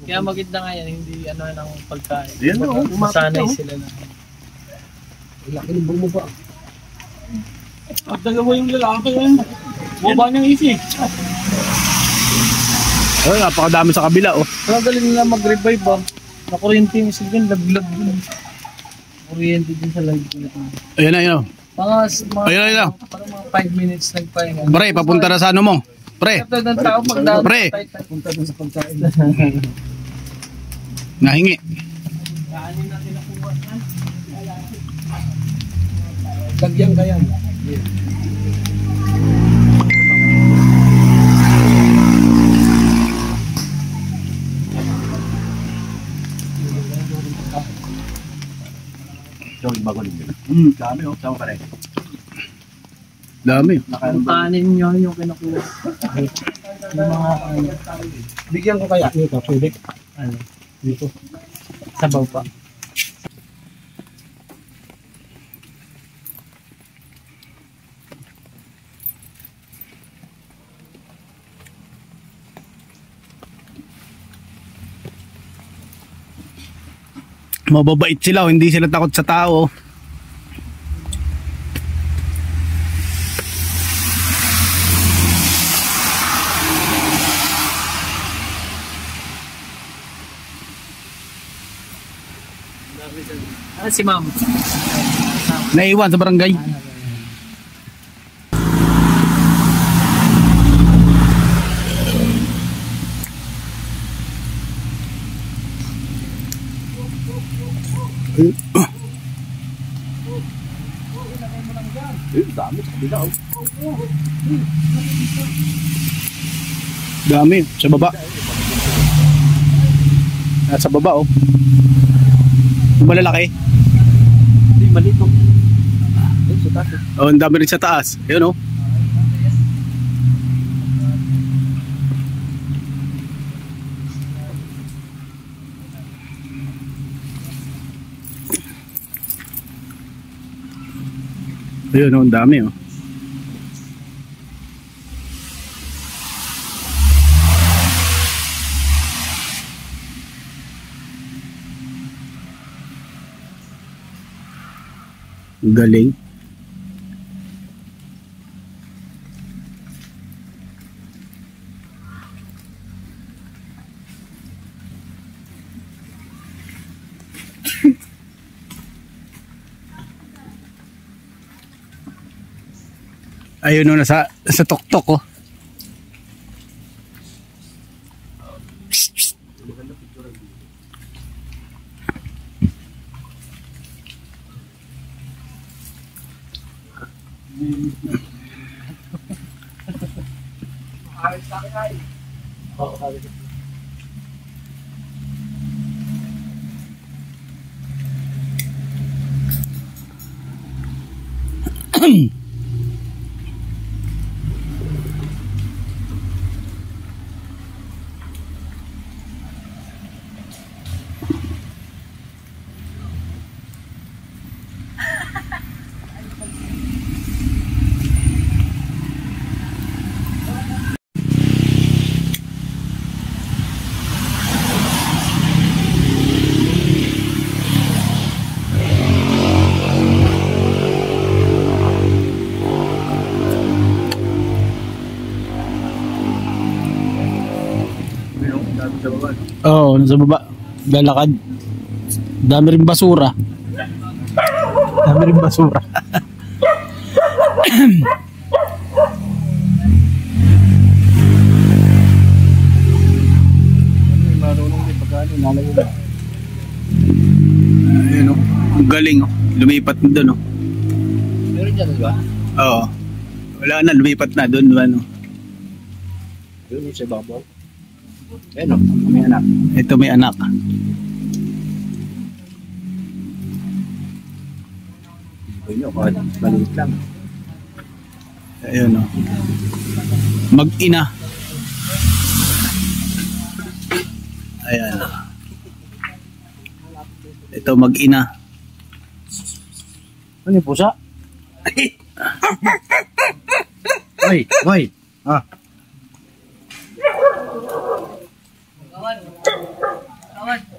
Kaya maganda nga yan, hindi ano ng pagkain. Yan o, Masanay sila na. Laki ng bumaba. At dalawa yung lalaki yun. Baba niyang isi. Oh, napakadami sa kabila oh. Kaya galing nila mag-revive ba? Nakuryente yung isa dyan, laglag dun. Kuryente din sa live ko. Ayan na, ayan oh. Ayun. Parang mga 5 minutes nagpahinga. Pre, papunta na sa ano mo. Pre, Ito ng tao magdaan. Pre. Punta dun sa pagkain. nahingi. Kaanin natin nakuha. Lagyan ka yan. So, bago din yun. Dami oh, sama pa rin. Dami. Ang kanin nyo yung kinukuha. Yung mga Bigyan ko kaya. Ito, pwede. ano, Dito. sabaw pa. Mababait sila oh. Hindi sila takot sa tao. Ah, si ma'am. Naiwan sa barangay. Dami sa kabila oh. Dami. Sa baba. Nasa baba oh. Yung malalaki. Hindi, malito. Ayun, sa taas. Oh, ang dami rin sa taas. Ayun oh. Ayun oh, ang dami oh. Galing. Ayun oh, nasa tuktok oh. Oo, nasa baba. Lalakad. Dami rin basura. Dami rin basura. Marunong din pagkano, nalayo na. Ayun oh. Ang galing oh. Lumipat na doon oh. Meron dyan, di ba? Oo. Wala na, lumipat na doon. Ano. Yun, sa babaw. Ayun o, may anak. Ito may anak. Ayun o, maliit lang. Ayun oh. Mag-ina. Ayan. Ito mag-ina. Ano yung pusa? Hoy, hoy. Ah. Tawad.